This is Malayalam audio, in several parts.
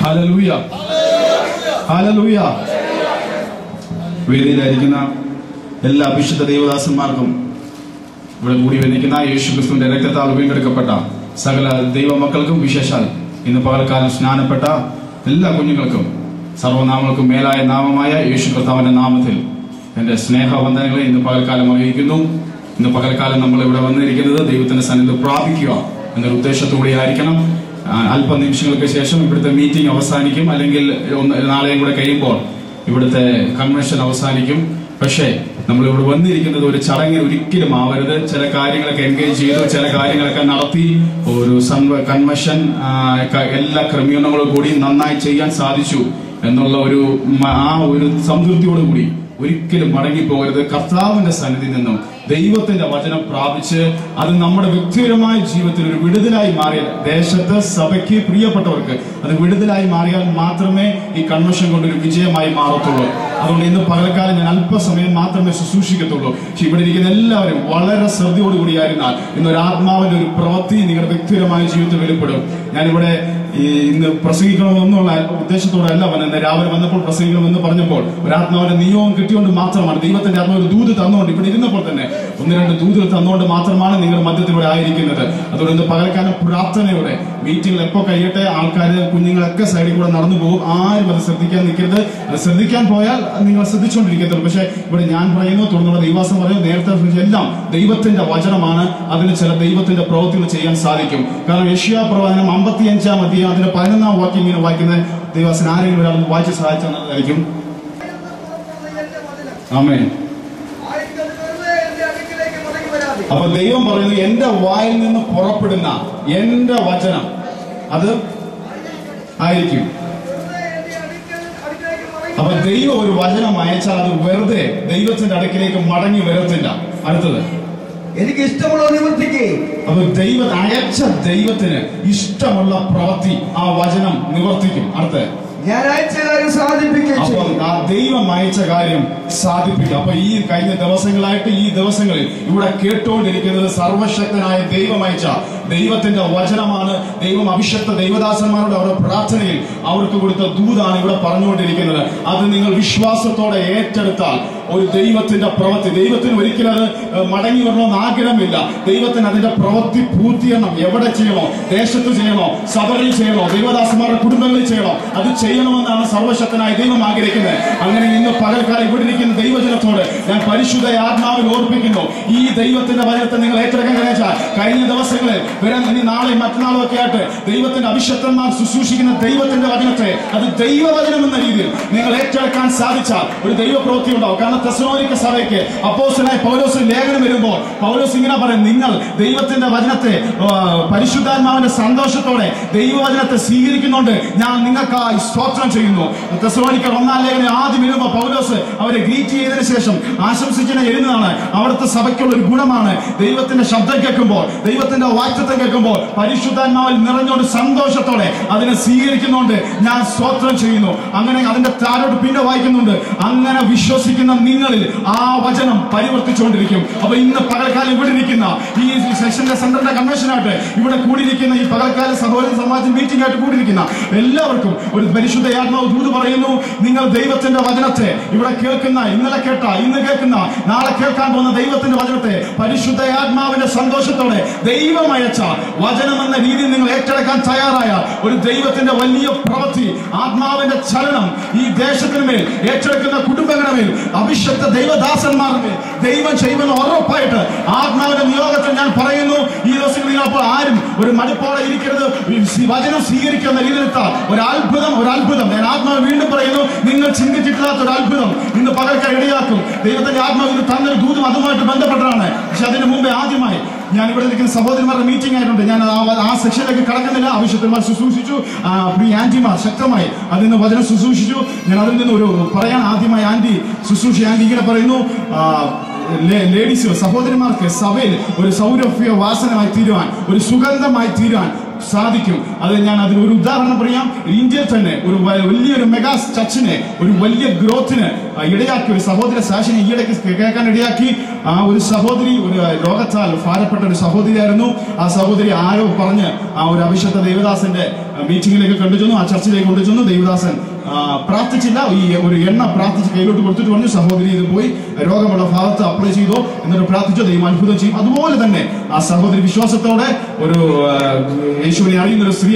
Hallelujah, hallelujah. വേദിയിലായിരിക്കുന്ന എല്ലാ വിശുദ്ധ ദൈവദാസന്മാർക്കും ഇവിടെ കൂടി വന്നിരിക്കുന്ന യേശുക്രിസ്തുവിന്റെ രക്തത്താൽ വീണ്ടെടുക്കപ്പെട്ട സകല ദൈവമക്കൾക്കും വിശേഷാൽ ഇന്ന് പകൽക്കാലം സ്നാനപ്പെട്ട എല്ലാ കുഞ്ഞുങ്ങൾക്കും സർവനാമങ്ങൾക്കും മേലായ നാമമായ യേശു കർത്താവിന്റെ നാമത്തിൽ എന്റെ സ്നേഹവന്ദനങ്ങളെ ഇന്ന് പകൽക്കാലം അറിയിക്കുന്നു. ഇന്ന് പകൽക്കാലം നമ്മൾ ഇവിടെ വന്നിരിക്കുന്നത് ദൈവത്തിന്റെ സന്നിധിയിൽ പ്രാപിക്കുക എന്നൊരു ഉദ്ദേശത്തോടെ ആയിരിക്കണം. അല്പനിമിഷങ്ങൾക്ക് ശേഷം ഇവിടുത്തെ മീറ്റിംഗ് അവസാനിക്കും, അല്ലെങ്കിൽ നാളെയും കൂടെ കഴിയുമ്പോൾ ഇവിടുത്തെ കൺവെൻഷൻ അവസാനിക്കും. പക്ഷേ നമ്മൾ ഇവിടെ വന്നിരിക്കുന്നത് ഒരു ചടങ്ങിൽ ഒരിക്കലും ആവരുത്. ചില കാര്യങ്ങളൊക്കെ എൻഗേജ് ചെയ്തു, ചില കാര്യങ്ങളൊക്കെ നടത്തി ഒരു കൺവെൻഷൻ എല്ലാ ക്രമീകരണങ്ങളും കൂടി നന്നായി ചെയ്യാൻ സാധിച്ചു എന്നുള്ള ഒരു സംതൃപ്തിയോടുകൂടി ഒരിക്കലും മടങ്ങിപ്പോകരുത്. കർത്താവിന്റെ സന്നിധിയിൽ നിന്നും ദൈവത്തിന്റെ വചനം പ്രാപിച്ച് അത് നമ്മുടെ വ്യക്തിപരമായ ജീവിതത്തിൽ ഒരു വിടുതലായി മാറിയാൽ, ദേശത്ത് സഭയ്ക്ക് പ്രിയപ്പെട്ടവർക്ക് അത് വിടുതലായി മാറിയാൽ മാത്രമേ ഈ കൺവെൻഷൻ കൊണ്ടൊരു വിജയമായി മാറത്തുള്ളൂ. അതുകൊണ്ട് ഇന്ന് പകൽക്കാലം ഞാൻ അല്പസമയം മാത്രമേ ശുശ്രൂഷിക്കത്തുള്ളൂ. പക്ഷെ ഇവിടെ ഇരിക്കുന്ന എല്ലാവരും വളരെ ശ്രദ്ധയോടുകൂടിയായിരുന്നാൽ ഇന്നൊരു ആത്മാവിന്റെ ഒരു പ്രവൃത്തി നിങ്ങളുടെ വ്യക്തിപരമായ ജീവിതത്തിൽ വെളിപ്പെടും. ഞാനിവിടെ ഇന്ന് പ്രസംഗിക്കണമെന്നുള്ള ഉദ്ദേശത്തോടെ അല്ല വന്നത്. രാവിലെ വന്നപ്പോൾ പ്രസംഗിക്കണമെന്ന് പറഞ്ഞപ്പോൾ ഒരു ആത്മാവിന്റെ നിയോഗം കിട്ടിയോണ്ട് മാത്രമാണ്, ദൈവത്തിന്റെ ആത്മാവ് ഒരു ദൂത് തന്നുകൊണ്ട്, ഇവിടെ ഇരുന്നപ്പോൾ തന്നെ 1-2 ദൂതുകൾ തന്നുകൊണ്ട് മാത്രമാണ് നിങ്ങൾ മധ്യത്തിലൂടെ ആയിരിക്കുന്നത്. അതുകൊണ്ട് ഇന്ന് പകൽക്കാലം പ്രാർത്ഥനയോടെ മീറ്റിംഗിൽ എപ്പോൾ കഴിയട്ടെ, ആൾക്കാര് കുഞ്ഞുങ്ങളൊക്കെ സൈഡിൽ കൂടെ നടന്നു പോകും. ആരും അത് ശ്രദ്ധിക്കാൻ നിൽക്കരുത്. അത് ശ്രദ്ധിക്കാൻ പോയാൽ നിങ്ങൾ ശ്രദ്ധിച്ചുകൊണ്ടിരിക്കത്തുള്ളൂ. പക്ഷെ ഇവിടെ ഞാൻ പറയുന്നു, തുടർന്നുള്ള ദൈവാസം പറയുന്നു, നേരത്തെ എല്ലാം ദൈവത്തിന്റെ വചനമാണ്. അതിന് ചില ദൈവത്തിന്റെ പ്രവൃത്തികൾ ചെയ്യാൻ സാധിക്കും. കാരണം യെശയ്യാ പ്രവചനം 55-ാം അധ്യായം അതിന്റെ 11-ാം വാക്യം ഇങ്ങനെ വായിക്കുന്ന ദൈവത്തിന് ആരെങ്കിലും ഒരാൾ വായിച്ച് സഹായിച്ചായിരിക്കും. ആമേൻ. അപ്പൊ ദൈവം പറയുന്നു, എന്റെ വായിൽ നിന്ന് പുറപ്പെടുന്ന എന്റെ വചനം അത് ആയിരിക്കും. അപ്പൊ ദൈവം ഒരു വചനം അയച്ചാൽ അത് വെറുതെ ദൈവത്തിന്റെ അടുക്കിലേക്ക് മടങ്ങി വരത്തില്ല. അടുത്തത്, എനിക്ക് ഇഷ്ടമുള്ള നിവർത്തിക്ക്. അപ്പൊ അയച്ച ദൈവത്തിന് ഇഷ്ടമുള്ള പ്രവൃത്തി ആ വചനം നിവർത്തിക്കും. അടുത്ത, ഞാൻ അയച്ച കാര്യം സാധിപ്പിക്കും. അപ്പൊ ആ ദൈവം അയച്ച കാര്യം സാധിപ്പിക്കും. അപ്പൊ ഈ കഴിഞ്ഞ ദിവസങ്ങളായിട്ട് ഈ ദിവസങ്ങളിൽ ഇവിടെ കേട്ടുകൊണ്ടിരിക്കുന്നത് സർവശക്തനായ ദൈവം അയച്ച ദൈവത്തിന്റെ വചനമാണ്. ദൈവം അഭിഷക്ത ദൈവദാസന്മാരുടെ അവരുടെ പ്രാർത്ഥനയിൽ അവർക്ക് കൊടുത്ത ദൂതാണ് ഇവിടെ പറഞ്ഞുകൊണ്ടിരിക്കുന്നത്. അത് നിങ്ങൾ വിശ്വാസത്തോടെ ഏറ്റെടുത്താൽ ഒരു ദൈവത്തിന്റെ പ്രവൃത്തി, ദൈവത്തിന് ഒരിക്കലും അത് മടങ്ങി വരണമെന്ന് ആഗ്രഹമില്ല. ദൈവത്തിന് അതിന്റെ പ്രവൃത്തി പൂർത്തീകരണം എവിടെ ചെയ്യണോ, ദേശത്ത് ചെയ്യണോ, സഭകളിൽ ചെയ്യണോ, ദൈവദാസന്മാരുടെ കുടുംബങ്ങളിൽ ചെയ്യണോ, അത് ചെയ്യണമെന്നാണ് സർവശക്തനായ ദൈവം ആഗ്രഹിക്കുന്നത്. അങ്ങനെ ഇന്ന് പകൽക്കാലം ഇവിടെ ഇരിക്കുന്ന ദൈവജനത്തോട് ഞാൻ പരിശുദ്ധ ആത്മാവിൽ ഓർപ്പിക്കുന്നു, ഈ ദൈവത്തിന്റെ വചനത്തെ നിങ്ങൾ ഏറ്റെടുക്കാൻ കഴിച്ചാൽ കഴിഞ്ഞ ദിവസങ്ങളിൽ വരാൻ ഇനി നാളെയും മറ്റന്നാളും ഒക്കെ ആയിട്ട് ദൈവത്തിന്റെ അഭിഷക്തന്മാർ ശുശ്രൂഷിക്കുന്ന ദൈവത്തിന്റെ വചനത്തെ അത് ദൈവവചനം എന്ന രീതിയിൽ നിങ്ങൾ ഏറ്റെടുക്കാൻ സാധിച്ചാൽ ഒരു ദൈവപ്രവൃത്തി ഉണ്ടാവും. കാരണം തെസ്സലോനിക്ക സഭയ്ക്ക് അപ്പോസ്തലനായ പൗലോസ് ലേഖനം വരുമ്പോൾ പൗലോസ് ഇങ്ങനെ പറയും, നിങ്ങൾ ദൈവത്തിന്റെ വചനത്തെ പരിശുദ്ധാത്മാവിന്റെ സന്തോഷത്തോടെ ദൈവവചനത്തെ സ്വീകരിക്കുന്നുണ്ട്, ഞാൻ നിങ്ങൾക്കായി സ്തോത്രം ചെയ്യുന്നു. തെസ്സലോനിക്കർ 1-ാം ലേഖനം ആദ്യം വരുമ്പോൾ പൗലോസ് അവരെ ഗ്രീറ്റ് ചെയ്തതിനു ശേഷം ആശംസിച്ചിനെ എഴുതുന്നതാണ്. അവിടുത്തെ സഭയ്ക്കുള്ള ഒരു ഗുണമാണ് ദൈവത്തിന്റെ ശബ്ദം കേൾക്കുമ്പോൾ, ദൈവത്തിന്റെ വാക്തത്വം കേൾക്കുമ്പോൾ പരിശുദ്ധാത്മാവിൽ നിറഞ്ഞോണ്ട് സന്തോഷത്തോടെ അതിനെ സ്വീകരിക്കുന്നുണ്ട്, ഞാൻ സ്തോത്രം ചെയ്യുന്നു. അങ്ങനെ അതിന്റെ താരോട്ട് പിന്നെ വായിക്കുന്നുണ്ട്, അങ്ങനെ വിശ്വസിക്കുന്ന നിങ്ങളിൽ ആ വചനം പരിവർത്തിച്ചുകൊണ്ടിരിക്കും. അപ്പൊ ഇന്ന് പകൽക്കാലം ഇവിടെ ഇരിക്കുന്ന ഈ സെക്ഷന്റെ സെന്ററിന്റെ കൺവെൻഷനായിട്ട് ഇവിടെ കൂടിയിരിക്കുന്ന ഈ പകൽക്കാല സഹോദര സമാജം മീറ്റിംഗ് ആയിട്ട് കൂടിയിരിക്കുന്ന എല്ലാവർക്കും ഒരു പരിശുദ്ധ ആത്മാവ് ദൂത് പറയുന്നു, നിങ്ങൾ ദൈവത്തിന്റെ വചനത്തെ ഇവിടെ കേൾക്കുന്ന, ഇന്നലെ കേട്ട, ഇന്ന് കേൾക്കുന്ന, നാളെ കേൾക്കാൻ പോകുന്ന ദൈവത്തിന്റെ വചനത്തെ പരിശുദ്ധ ആത്മാവിന്റെ സന്തോഷത്തോടെ ദൈവം അയച്ച വചനം എന്ന രീതിയിൽ നിങ്ങൾ ഏറ്റെടുക്കാൻ തയ്യാറായ ഒരു ദൈവത്തിന്റെ വലിയ പ്രവൃത്തി, ആത്മാവിന്റെ ചലനം ഈ ദേശത്തിന് മേൽ, ഏറ്റെടുക്കുന്ന കുടുംബങ്ങളുടെ മേൽ, അഭിഷക്ത ദൈവദാസന്മാരുടെ മേൽ ദൈവം ചെയ്യുമെന്ന് ഉറപ്പായിട്ട് ആത്മാവിന്റെ നിയോഗത്തിൽ ഞാൻ പറയുന്നു. ഈ ദിവസങ്ങളിൽ നിങ്ങൾ ആരും ഒരു മടുപ്പോടെ ഇരിക്കരുത്. വചനം സ്വീകരിക്കുന്ന രീതിയിലെത്താൻ ഒരു അത്ഭുതം ഞാൻ ആത്മാവ് വീണ്ടും പറയുന്നു, നിങ്ങൾ ചിന്തിച്ചിട്ടില്ലാത്ത ഒരു അത്ഭുതം ഇന്ന് പകൽക്കാർ ഇടയാക്കും. ദൈവത്തിന്റെ ആത്മാവ് ഇത് തന്നൊരു ദൂതും അതുമായിട്ട് ബന്ധപ്പെട്ടതാണ്. പക്ഷെ അതിന് മുമ്പേ ആദ്യമായി ഞാൻ ഇവിടെ നിൽക്കുന്ന സഹോദരന്മാരുടെ മീറ്റിംഗ് ആയിട്ടുണ്ട്. ഞാൻ ആ സെക്ഷനിലേക്ക് കടക്കുന്നില്ല. അഭിഷക്തന്മാർ ശുശ്രൂഷിച്ചു, പ്രിയ ആന്റിമാർ ശക്തമായി അതിൽ നിന്ന് വചനം ശുശ്രൂഷിച്ചു. ഞാൻ അതിൽ നിന്ന് ഒരു പറയാൻ ആദ്യമായി ആന്റി ഇങ്ങനെ പറയുന്നു, ലേഡീസ് സഹോദരിമാർക്ക് സഭയിൽ ഒരു സൗരഭ്യ വാസനമായി തീരുവാൻ, ഒരു സുഗന്ധമായി തീരുവാൻ സാധിക്കും. അത് ഞാൻ അതിനൊരു ഉദാഹരണം പറയാം. ഇന്ത്യയിൽ തന്നെ ഒരു വലിയൊരു മെഗാ ചർച്ചിനെ ഒരു വലിയ ഗ്രോത്തിന് ഇടയാക്കി ഒരു സഹോദര സാക്ഷിനെ ഈയിടയ്ക്ക് കേൾക്കാൻ ഇടയാക്കി. ആ ഒരു സഹോദരി ഒരു രോഗത്താൽ ഭാരപ്പെട്ട ഒരു സഹോദരിയായിരുന്നു. ആ സഹോദരി ആരോ പറഞ്ഞ് ആ ഒരു അഭിഷക്ത ദേവദാസന്റെ മീറ്റിംഗിലേക്ക് കൊണ്ടുചെന്നു, ആ ചർച്ചിലേക്ക് കൊണ്ടുചെന്നു. ദൈവദാസൻ പ്രാർത്ഥിച്ചില്ല, ഈ ഒരു എണ്ണ പ്രാർത്ഥിച്ച് കയ്യിലോട്ട് കൊടുത്തിട്ട് പറഞ്ഞു, സഹോദരി ഇത് പോയി രോഗമുള്ള ഭാഗത്ത് അപ്ലൈ ചെയ്തോ എന്നിട്ട് പ്രാർത്ഥിച്ചോ, ദൈവം അത്ഭുതം ചെയ്യും. അതുപോലെ തന്നെ ആ സഹോദരി വിശ്വാസത്തോടെ, ഒരു യേശുവിനെ അറിയുന്ന ഒരു സ്ത്രീ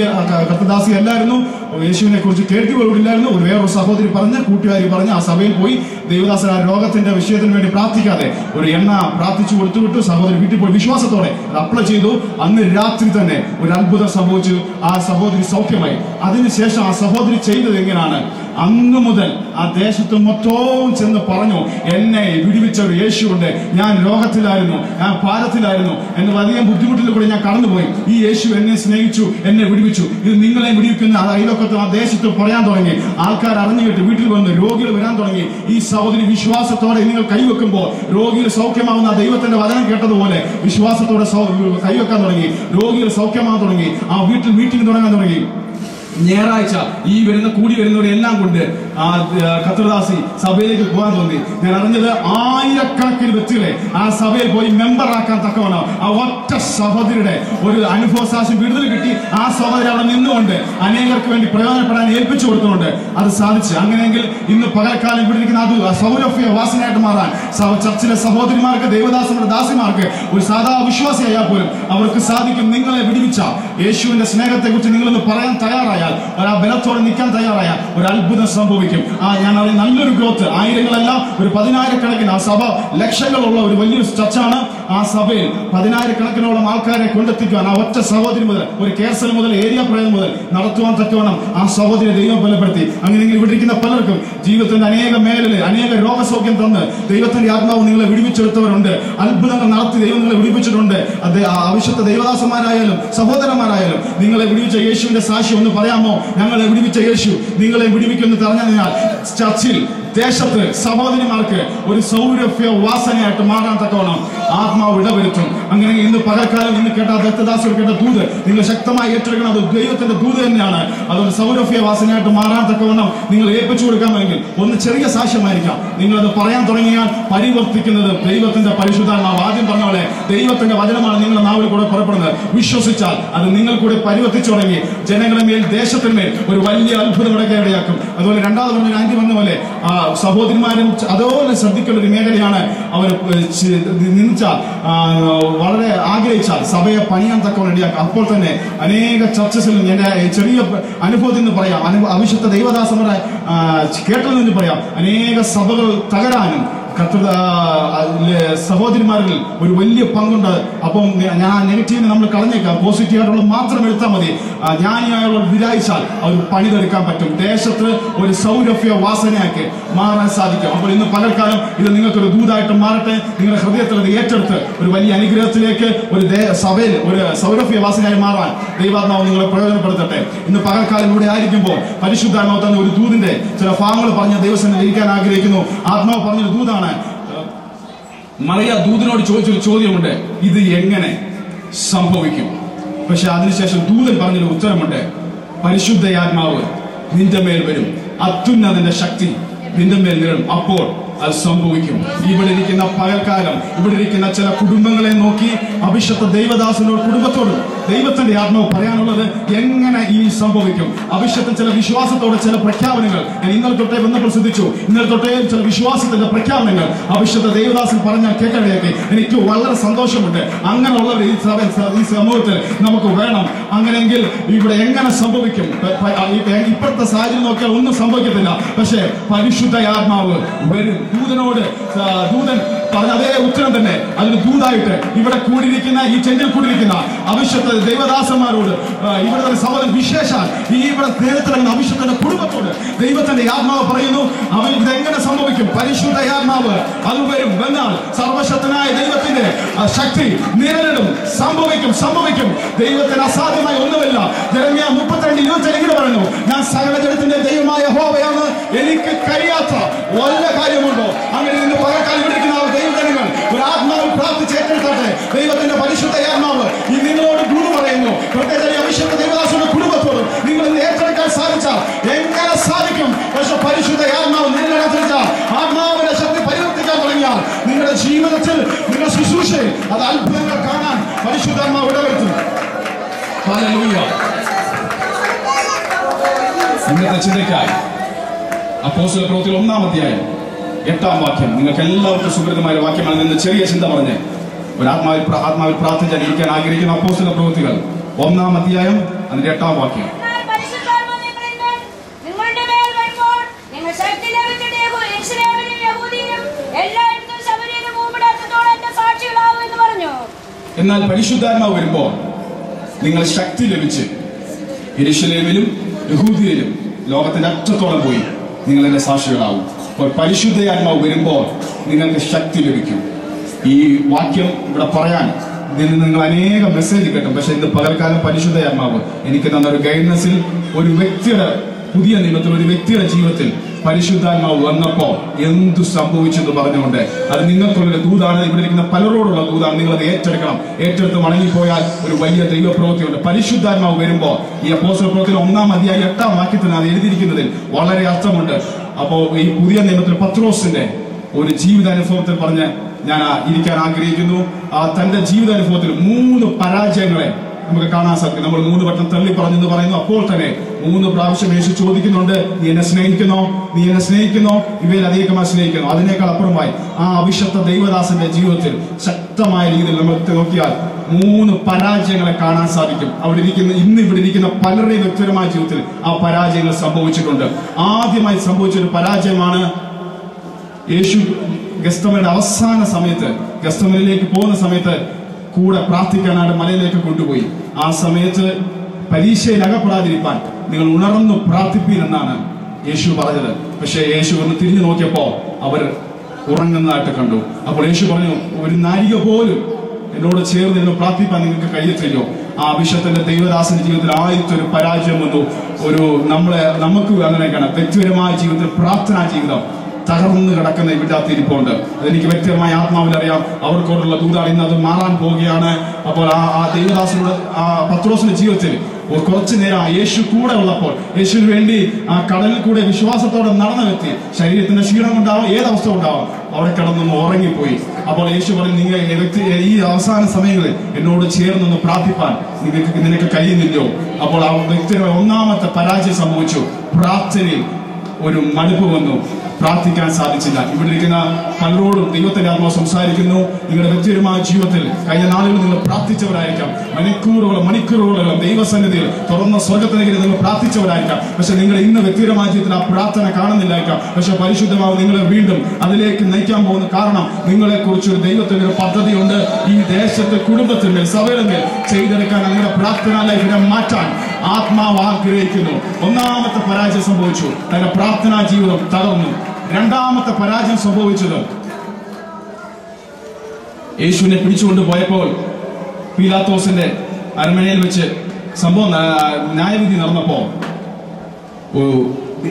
കർത്തദാസി അല്ലായിരുന്നു, യേശുവിനെ കുറിച്ച് കേട്ടുകളില്ലായിരുന്നു. ഒരു വേറൊരു സഹോദരി പറഞ്ഞ്, കൂട്ടുകാരി പറഞ്ഞ് ആ സഭയിൽ പോയി ദൈവദാസൻ ആ രോഗത്തിന്റെ വിഷയത്തിന് വേണ്ടി പ്രാർത്ഥിക്കാതെ ഒരു എണ്ണ പ്രാർത്ഥിച്ചു കൊടുത്തുവിട്ടു. സഹോദരി വീട്ടിൽ പോയി വിശ്വാസത്തോടെ അത് അപ്ലൈ ചെയ്തു. അന്ന് രാത്രി തന്നെ ഒരു അത്ഭുതം സംഭവിച്ചു, ആ സഹോദരി സൗഖ്യമായി. അതിനുശേഷം ആ സഹോദരി ചെയ്തത് എങ്ങനെയാണ്? അന്നു മുതൽ ആ ദേശത്ത് മൊത്തവും ചെന്ന് പറഞ്ഞു, എന്നെ വിടുവിച്ച ഒരു യേശുണ്ട്, ഞാൻ രോഗത്തിലായിരുന്നു, ഞാൻ ഭാരത്തിലായിരുന്നു, എന്റെ വലിയ ബുദ്ധിമുട്ടിൽ കൂടെ ഞാൻ കടന്നുപോയി, ഈ യേശു എന്നെ സ്നേഹിച്ചു, എന്നെ വിടുവിച്ചു, ഇത് നിങ്ങളെ വിടുവിക്കുന്ന അയൽവക്കത്ത് ആ ദേശത്ത് പറയാൻ തുടങ്ങി. ആൾക്കാർ അറിഞ്ഞു കേട്ട് വീട്ടിൽ വന്ന് രോഗികൾ വരാൻ തുടങ്ങി. ഈ സഹോദരി വിശ്വാസത്തോടെ നിങ്ങൾ കൈവെക്കുമ്പോൾ രോഗികൾ സൗഖ്യമാവുന്ന ദൈവത്തിന്റെ വചനം കേട്ടതുപോലെ വിശ്വാസത്തോടെ കൈവെക്കാൻ തുടങ്ങി. രോഗികൾ സൗഖ്യമാകാൻ തുടങ്ങി. ആ വീട്ടിൽ മീറ്റിംഗ് തുടങ്ങാൻ തുടങ്ങി. ഞായറാഴ്ച ഈ കൂടി വരുന്നവരെല്ലാം കൊണ്ട് ആ കർത്തദാസി സഭയിലേക്ക് പോകാൻ തോന്നി. ഞാൻ അറിഞ്ഞത് ആയിരക്കണക്കിന് വ്യക്തികളെ ആ സഭയിൽ പോയി മെമ്പറാക്കാൻ തക്കവണ്ണം ആ ഒറ്റ സഹോദരിയുടെ ഒരു അനുഭവ സാക്ഷ്യം വിടുതൽ കിട്ടി. ആ സഹോദരി അവിടെ നിന്നുകൊണ്ട് അനേകർക്ക് വേണ്ടി പ്രയോജനപ്പെടാൻ ഏൽപ്പിച്ചു കൊടുക്കുന്നുണ്ട്. അത് സാധിച്ചു. അങ്ങനെയെങ്കിൽ ഇന്ന് പകൽക്കാലം ഇവിടെ ഇരിക്കുന്ന അത് സൗരഭ്യ വാസനയായിട്ട് മാറാൻ ചർച്ചിലെ സഹോദരിമാർക്ക്, ദൈവദാസന്റെ ദാസിമാർക്ക്, ഒരു സാധാ വിശ്വാസിയായാൽ പോലും അവർക്ക് സാധിക്കും. നിങ്ങളെ വിടുവിച്ച യേശുവിന്റെ സ്നേഹത്തെ കുറിച്ച് നിങ്ങളൊന്ന് പറയാൻ തയ്യാറായ, ആ ബലത്തോടെ നിൽക്കാൻ തയ്യാറായ ഒരു അത്ഭുതം സംഭവിക്കും. ഞാൻ അറിയാം, നല്ലൊരു ഗ്രോത്ത്, ആയിരങ്ങളല്ല ഒരു 10,000-കണക്കിന്, ആ സഭ ലക്ഷങ്ങളുള്ള ഒരു വലിയൊരു ചർച്ചാണ്. ആ സഭയിൽ 10,000-കണക്കിനോളം ആൾക്കാരെ കൊണ്ടെത്തിക്കുവാൻ ആ ഒറ്റ സഹോദരി മുതൽ, ഒരു കേസൽ മുതൽ, ഏരിയ പ്രയം മുതൽ നടത്തുവാൻ തക്കവണ്ണം ആ സഹോദരിയെ ദൈവം ബലപ്പെടുത്തി. അങ്ങനെയെങ്കിൽ ഇവിടെ ഇരിക്കുന്ന പലർക്കും ജീവിതത്തിന്റെ അനേക മേഖലയിൽ അനേക രോഗസൗഖ്യം തന്ന് ദൈവത്തിന്റെ ആത്മാവ് നിങ്ങളെ വിടുവിച്ചെടുത്തവരുണ്ട്. അത്ഭുതങ്ങൾ നടത്തി ദൈവം നിങ്ങളെ വിടുവിച്ചിട്ടുണ്ട്. അത് ആവശ്യത്തെ ദൈവദാസന്മാരായാലും സഹോദരന്മാരായാലും നിങ്ങളെ വിടുവിച്ച യേശുവിന്റെ സാക്ഷ്യം ഒന്ന് പറയാമോ? ഞങ്ങളെ വിടുവിച്ച യേശു നിങ്ങളെ വിടുവിക്കുമെന്ന് പറഞ്ഞാൽ ചർച്ചിൽ, ദേശത്ത് സഹോദരിമാർക്ക് ഒരു സൗരഭ്യ വാസനയായിട്ട് മാറാൻ തക്കവണ്ണം ആത്മാവ് ഇടവരുത്തും. അങ്ങനെ ഇന്ന് പകൽക്കാലം ഇന്ന് കേട്ട ദത്തദാസർ കേട്ട ദൂത് നിങ്ങൾ ശക്തമായി ഏറ്റെടുക്കണം. അത് ദൈവത്തിന്റെ ദൂത് തന്നെയാണ്. അതൊരു സൗരഭ്യ വാസനയായിട്ട് മാറാൻ തക്കവണ്ണം നിങ്ങൾ ഏൽപ്പിച്ചു കൊടുക്കാമെങ്കിൽ ഒന്ന് ചെറിയ സാക്ഷ്യമായിരിക്കാം. നിങ്ങളത് പറയാൻ തുടങ്ങിയാൽ പരിവർത്തിക്കുന്നത് ദൈവത്തിന്റെ പരിശുദ്ധാത്മാവ്. ആദ്യം പറഞ്ഞ പോലെ ദൈവത്തിന്റെ വചനമാണ് നിങ്ങളുടെ നാവിൽ കൂടെ പുറപ്പെടുന്നത്. വിശ്വസിച്ചാൽ അത് നിങ്ങൾ കൂടെ പരിവർത്തിച്ചു തുടങ്ങി ജനങ്ങളുടെ മേൽ, ദേശത്തിന്മേൽ ഒരു വലിയ അത്ഭുതം ഇടയാക്കും. അതുപോലെ രണ്ടാമത് പറഞ്ഞ ആന്റി പറഞ്ഞ പോലെ സഹോദരിമാരും അതുപോലെ ശ്രദ്ധിക്കേണ്ട ഒരു മേഖലയാണ്. അവർ നിന്നിച്ചാൽ, വളരെ ആഗ്രഹിച്ചാൽ സഭയെ പണിയാൻ തക്കവണ്ണം ഇടയാക്കും. അപ്പോൾ തന്നെ അനേക ചർച്ചസിലും എന്റെ ചെറിയ അനുഭവത്തിൽ നിന്ന് പറയാം, അവിശുദ്ധ ദൈവദാസന്മാരെ കേട്ടതിൽ നിന്ന് പറയാം, അനേക സഭകൾ തകരാനും സഹോദരിമാരിൽ ഒരു വലിയ പങ്കുണ്ട്. അപ്പം ഞാൻ നെഗറ്റീവിനെ നമ്മൾ കളഞ്ഞേക്കാം, പോസിറ്റീവ് ആയിട്ടുള്ള മാത്രം എടുത്താൽ മതി. ജ്ഞാനിയായുള്ള വിചാരിച്ചാൽ അവർ പണിതെടുക്കാൻ പറ്റും. ദേശത്ത് ഒരു സൗരഭ്യ വാസനയാക്കി മാറാൻ സാധിക്കും. അപ്പോൾ ഇന്ന് പകൽക്കാലം ഇത് നിങ്ങൾക്കൊരു ദൂതായിട്ട് മാറട്ടെ. നിങ്ങളുടെ ഹൃദയത്തിൽ അത് ഏറ്റെടുത്ത് ഒരു വലിയ അനുഗ്രഹത്തിലേക്ക്, ഒരു സഭയിൽ ഒരു സൗരഭ്യ വാസനയായി മാറാൻ ദൈവാത്മാവ് നിങ്ങളെ പ്രയോജനപ്പെടുത്തട്ടെ. ഇന്ന് പകൽക്കാലം ഇവിടെ ആയിരിക്കുമ്പോൾ പരിശുദ്ധാത്മാവ് തന്നെ ഒരു ദൂതിന്റെ ചില ഭാഗങ്ങൾ പറഞ്ഞ ദൈവസന്നിധിയിൽ ഇരിക്കാൻ ആഗ്രഹിക്കുന്നു. ആത്മാവ് പറഞ്ഞൊരു ദൂതാണ്. മറിയ ദൂതനോട് ചോദിച്ചൊരു ചോദ്യമുണ്ട്, ഇത് എങ്ങനെ സംഭവിക്കും? പക്ഷെ അതിനുശേഷം ദൂതൻ പറഞ്ഞൊരു ഉത്തരമുണ്ട്, പരിശുദ്ധയാത്മാവ് നിന്റെ മേൽ വരും, അത്യുന്നതന്റെ ശക്തി നിന്റെ മേൽ നിരും, അപ്പോൾ അത് സംഭവിക്കും. ഇവിടെ ഇരിക്കുന്ന പകൽക്കാലം ഇവിടെ ഇരിക്കുന്ന ചില കുടുംബങ്ങളെ നോക്കി അഭിഷക്ത ദൈവദാസനോട്, കുടുംബത്തോടും ദൈവത്തിന്റെ ആത്മാവ് പറയാനുള്ളത് എങ്ങനെ ഈ സംഭവിക്കും. അഭിഷക്തൻ ചില വിശ്വാസത്തോടെ ചില പ്രഖ്യാപനങ്ങൾ ഞാൻ ഇന്നലെ തൊട്ടേ വന്നപ്പോൾ ശ്രദ്ധിച്ചു. ഇന്നലെ തൊട്ടേ ചില വിശ്വാസത്തിന്റെ പ്രഖ്യാപനങ്ങൾ അഭിഷക്ത ദേവദാസൻ പറഞ്ഞാൽ കേൾക്കാനിടയാക്കി. എനിക്ക് വളരെ സന്തോഷമുണ്ട്. അങ്ങനെയുള്ളവർ ഈ സമൂഹത്തിൽ നമുക്ക് വേണം. അങ്ങനെയെങ്കിൽ ഇവിടെ എങ്ങനെ സംഭവിക്കും? ഇപ്പോഴത്തെ സാഹചര്യം നോക്കിയാൽ ഒന്നും സംഭവിക്കത്തില്ല. പക്ഷേ പരിശുദ്ധ ആത്മാവ് വരും. ദൂതൻ പറഞ്ഞ അതേ ഉത്തരം തന്നെ അതിന് ദൂതായിട്ട് ഇവിടെ കൂടിയിരിക്കുന്ന, ഈ ചെന്നിൽ കൂടിയിരിക്കുന്ന അഭിഷക്ത ദൈവദാസന്മാരോട്, ഇവിടുത്തെ സഹോദരൻ വിശേഷാൽ ഈ ഇവിടെ നേരത്തിറങ്ങുന്ന അഭിഷക്തന്റെ കുടുംബത്തോട് ദൈവത്തിന്റെ ആത്മാവ് പറയുന്നു, അവൻ ഇതെങ്ങനെ സംഭവിക്കും? പരിശുദ്ധ ആത്മാവ് അത് വരും. എന്നാൽ സർവശക്തനായ ദൈവത്തിന്റെ ശക്തി നിഴലിടും. സംഭവിക്കും. ദൈവത്തിന് അസാധ്യമായി ഒന്നുമില്ല. യെരമ്യാ 32:27 ഇങ്ങനെ പറയുന്നു, ഞാൻ സകല ജഡത്തിന്റെ ദൈവമായ യഹോവയാണ്, എനിക്ക് കഴിയാത്ത വല്ല കാര്യമുണ്ടോ? അങ്ങനെ ഇന്ന് പകൽക്കാലം വിളിക്കുന്ന ദൈവജനങ്ങൾ ഒരു ആത്മാവ് പ്രാർത്ഥിച്ച് ഏറ്റെടുത്തട്ടെ. ദൈവത്തിന്റെ പരിശുദ്ധ ആത്മാവ് ഈ നിങ്ങളോട് ദൂത് പറയുന്നു. പ്രത്യേകിച്ച് അഭിഷേക ദൈവദാസന്റെ കുടുംബത്തോടും നിങ്ങൾ ഇന്ന് ഏറ്റെടുക്കാൻ സാധിച്ചാൽ എങ്ങനെ സാധിക്കും? പക്ഷെ പരിശുദ്ധ ആത്മാവ് നിങ്ങളനുസരിച്ചാൽ, ആത്മാവിന്റെ ശക്തി പരിവർത്തിക്കാൻ തുടങ്ങിയാൽ നിങ്ങളുടെ ജീവിതത്തിൽ, നിങ്ങളുടെ ശുശ്രൂഷയിൽ അത് അത്ഭുതങ്ങൾ കാണാൻ പരിശുദ്ധാത്മാവ് ഇടവരുത്തും. ഹല്ലേലൂയ. ഇന്നത്തെ ചിന്തയ്ക്കായി അപ്പോസ്തല പ്രവൃത്തികൾ 1-ാം അധ്യായം 8-ാം വാക്യം. നിങ്ങൾക്ക് എല്ലാവർക്കും സുപരിതമായ വാക്യമാണ്. നിന്ന് ചെറിയ ചിന്ത പറഞ്ഞ് ഒരു ആത്മാവിൽ പ്രാർത്ഥിച്ചാൽ ഇരിക്കാൻ ആഗ്രഹിക്കുന്ന അപ്പോസ്തല പ്രവൃത്തികൾ 1-ാം അധ്യായം അതിന്റെ 8-ാം വാക്യം. എന്നാൽ പരിശുദ്ധാത്മാവ് വരുമ്പോൾ നിങ്ങൾ ശക്തി ലഭിച്ച് യെരൂശലേമിലും യഹൂദിയയിലും ലോകത്തിന്റെ അറ്റത്തോളം പോയി നിങ്ങൾ എന്റെ സാക്ഷികളാവും. അപ്പോൾ പരിശുദ്ധാത്മാവ് വരുമ്പോൾ നിങ്ങൾക്ക് ശക്തി ലഭിക്കും. ഈ വാക്യം ഇവിടെ പറയാൻ ഇതിൽ നിന്ന് നിങ്ങൾ അനേകം മെസ്സേജ് കിട്ടും. പക്ഷെ ഇന്ന് പകൽക്കാലം പരിശുദ്ധാത്മാവ് എനിക്ക് തന്ന ഒരു ഗൈഡൻസിൽ ഒരു വ്യക്തിയുടെ പുതിയ നിയമത്തിൽ ഒരു വ്യക്തിയുടെ ജീവിതത്തിൽ പരിശുദ്ധാത്മാവ് വന്നപ്പോ എന്തു സംഭവിച്ചെന്ന് പറഞ്ഞുകൊണ്ട് അത് നിങ്ങൾക്കുള്ള ദൂതാണ്. ഇവിടെ ഇരിക്കുന്ന പലരോടുള്ള ദൂതാണ്. നിങ്ങളത് ഏറ്റെടുക്കണം. ഏറ്റെടുത്ത് മടങ്ങിപ്പോയാൽ ഒരു വലിയ ദൈവപ്രവൃത്തിയുണ്ട്. പരിശുദ്ധാത്മാവ് വരുമ്പോ ഈ അപ്പോസ്തല പ്രവൃത്തിയിൽ 1-ാം അധ്യായം 8-ാം വാക്യത്തിന് അത് എഴുതിയിരിക്കുന്നതിൽ വളരെ അർത്ഥമുണ്ട്. അപ്പോ ഈ പുതിയ നിയമത്തിൽ പത്രോസിന്റെ ഒരു ജീവിതാനുഭവത്തിൽ പറഞ്ഞ് ഞാൻ ഇരിക്കാൻ ആഗ്രഹിക്കുന്നു. തന്റെ ജീവിതാനുഭവത്തിൽ 3 പരാജയങ്ങളെ നമുക്ക് കാണാൻ സാധിക്കും. നമ്മൾ 3 വട്ടം തള്ളി പറഞ്ഞെന്ന് പറയുന്നു. അപ്പോൾ തന്നെ 3 പ്രാവശ്യം യേശു ചോദിക്കുന്നുണ്ട്, നീ എന്നെ സ്നേഹിക്കുന്നോ, നീ എന്നെ സ്നേഹിക്കുന്നോ, ഇവയിൽ അധികമായി സ്നേഹിക്കുന്നു. അതിനേക്കാൾ അപ്പുറമായി ആ അവിശുദ്ധ ദൈവദാസന്റെ ജീവിതത്തിൽ ശക്തമായ രീതിയിൽ നമ്മൾ നോക്കിയാൽ 3 പരാജയങ്ങളെ കാണാൻ സാധിക്കും. ഇന്ന് ഇവിടെ ഇരിക്കുന്ന പലരുടെയും വ്യക്തിപരമായ ജീവിതത്തിൽ ആ പരാജയങ്ങൾ സംഭവിച്ചിട്ടുണ്ട്. ആദ്യമായി സംഭവിച്ച ഒരു പരാജയമാണ് യേശു ഗെത്സമനിയുടെ അവസാന സമയത്ത്, ഗെത്സമനിലേക്ക് പോകുന്ന സമയത്ത് കൂടെ പ്രാർത്ഥിക്കാനായിട്ട് മലയിലേക്ക് കൊണ്ടുപോയി. ആ സമയത്ത് പരീക്ഷയിൽ അകപ്പെടാതിരിക്കാൻ നിങ്ങൾ ഉണർന്നു പ്രാർത്ഥിപ്പീനെന്നാണ് യേശു പറഞ്ഞത്. പക്ഷേ യേശു ഒന്ന് തിരിഞ്ഞു നോക്കിയപ്പോ അവർ ഉറങ്ങുന്നതായിട്ട് കണ്ടു. അപ്പോൾ യേശു പറഞ്ഞു, ഒരു നാഴിക പോലും എന്നോട് ചേർന്ന് നിന്ന് പ്രാർത്ഥിക്കാൻ നിങ്ങൾക്ക് കഴിയത്തില്ലയോ? ആ അഭിഷേകത്തിന്റെ ദൈവദാസന്റെ ജീവിതത്തിൽ ആദ്യത്തെ ഒരു പരാജയം വന്നു. നമുക്ക് അങ്ങനെ കാണാം. വ്യക്തിപരമായ ജീവിതത്തിൽ പ്രാർത്ഥനാ ജീവിതം തകർന്ന് കിടക്കുന്ന ഇവിടെ തിരിപ്പുണ്ട്. അതെനിക്ക് വ്യക്തിപരമായ ആത്മാവിൽ അറിയാം. അവർക്കോടുള്ള ദൂതാണ്. ഇന്ന് അത് മാറാൻ പോവുകയാണ്. അപ്പോൾ ആ ദൈവദാസനോട് ആ പത്രോസിന്റെ ജീവിതത്തിൽ കുറച്ചു നേരം യേശു കൂടെ ഉള്ളപ്പോൾ, യേശുവിന് വേണ്ടി ആ കടലിൽ കൂടെ വിശ്വാസത്തോടെ നടന്ന വ്യക്തി ശരീരത്തിന്റെ ക്ഷീണം ഉണ്ടാവും, ഏതവസ്ഥ ഉണ്ടാവും, അവിടെ കിടന്നൊന്ന് ഉറങ്ങിപ്പോയി. അപ്പോൾ യേശു പറഞ്ഞു, നിങ്ങൾ ഈ അവസാന സമയങ്ങളിൽ എന്നോട് ചേർന്നൊന്ന് പ്രാർത്ഥിപ്പാൻ നിനക്ക് കഴിയുന്നില്ലയോ? അപ്പോൾ ആ വ്യക്തിയുടെ 1-ാമത്തെ പരാജയം സംഭവിച്ചു. പ്രാർത്ഥനയിൽ ഒരു മടുപ്പ് വന്നു. പ്രാർത്ഥിക്കാൻ സാധിച്ചില്ല. ഇവിടെ ഇരിക്കുന്ന പലരോടും ദൈവത്തിന്റെ ആത്മാവ് സംസാരിക്കുന്നു. നിങ്ങളുടെ വ്യക്തിപരമായ ജീവിതത്തിൽ കഴിഞ്ഞ നാളുകളിൽ നിങ്ങൾ പ്രാർത്ഥിച്ചവരായിരിക്കാം. മണിക്കൂറുകളോളം ദൈവസന്നിധിയിൽ തുറന്ന സ്വർഗത്തിലേക്ക് നിങ്ങൾ പ്രാർത്ഥിച്ചവരായിരിക്കാം. പക്ഷെ നിങ്ങൾ ഇന്ന് വ്യക്തിപരമായ ജീവിതത്തിൽ ആ പ്രാർത്ഥന കാണുന്നില്ലായിരിക്കാം. പക്ഷെ പരിശുദ്ധമാവ് നിങ്ങളെ വീണ്ടും അതിലേക്ക് നയിക്കാൻ പോകുന്ന കാരണം നിങ്ങളെ കുറിച്ച് ഒരു ദൈവത്തിന്റെ ഒരു പദ്ധതിയുണ്ട്. ഈ ദേശത്തെ കുടുംബത്തിന്റെ സഭയുടെ ചെയ്തെടുക്കാൻ നിങ്ങളുടെ പ്രാർത്ഥനാ ലൈഫിനെ മാറ്റാൻ ആത്മാവ് ആഗ്രഹിക്കുന്നു. 1-ാമത്തെ പരാജയം സംഭവിച്ചു. തന്റെ പ്രാർത്ഥനാ ജീവിതം തകർന്നു. 2-ാമത്തെ പരാജയം സംഭവിച്ചത് യേശുവിനെ പിടിച്ചുകൊണ്ട് പോയപ്പോൾ പീലാത്തോസിന്റെ അരമനയിൽ വെച്ച് സംഭവം ന്യായവിധി നടന്നപ്പോ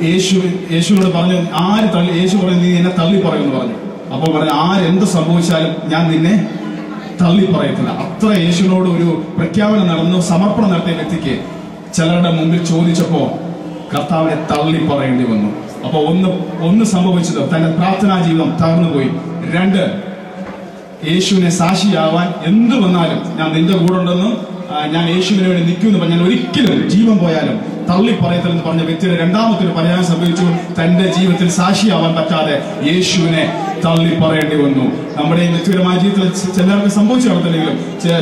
യേശുവിനോട് പറഞ്ഞു, ആര് തള്ളി? യേശു പറഞ്ഞു, നീ എന്നെ തള്ളി പറയുമെന്ന് പറഞ്ഞു. അപ്പോൾ പറഞ്ഞു, ആരെന്ത് സംഭവിച്ചാലും ഞാൻ നിന്നെ തള്ളി പറയത്തില്ല. അത്ര യേശുവിനോട് ഒരു പ്രഖ്യാപനം നടന്നു. സമർപ്പണം നടത്തിയ വ്യക്തിക്ക് ചിലരുടെ മുമ്പിൽ ചോദിച്ചപ്പോ കർത്താവിനെ തള്ളി പറയേണ്ടി വന്നു. അപ്പൊ ഒന്ന് സംഭവിച്ചത് തന്റെ പ്രാർത്ഥനാ ജീവിതം തകർന്നുപോയി. 2, യേശുവിനെ സാക്ഷിയാവാൻ എന്ത് വന്നാലും ഞാൻ നിന്റെ കൂടെ ഉണ്ടെന്നും ഞാൻ യേശുവിന് വേണ്ടി നിൽക്കുമെന്ന് പറഞ്ഞാൽ ഒരിക്കലും ജീവൻ പോയാലും തള്ളി പറയത്തില്ലെന്ന് പറഞ്ഞ വ്യക്തിയുടെ 2-ാമത്തെ ഒരു പരാജയം സംഭവിച്ചു. തന്റെ ജീവിതത്തിൽ സാക്ഷിയാവാൻ പറ്റാതെ യേശുവിനെ തള്ളി പറയേണ്ടി വന്നു. നമ്മുടെ വ്യക്തിപരമായ ജീവിതത്തിൽ ചിലർക്ക് സംഭവിച്ചു നടത്തില്ലെങ്കിലും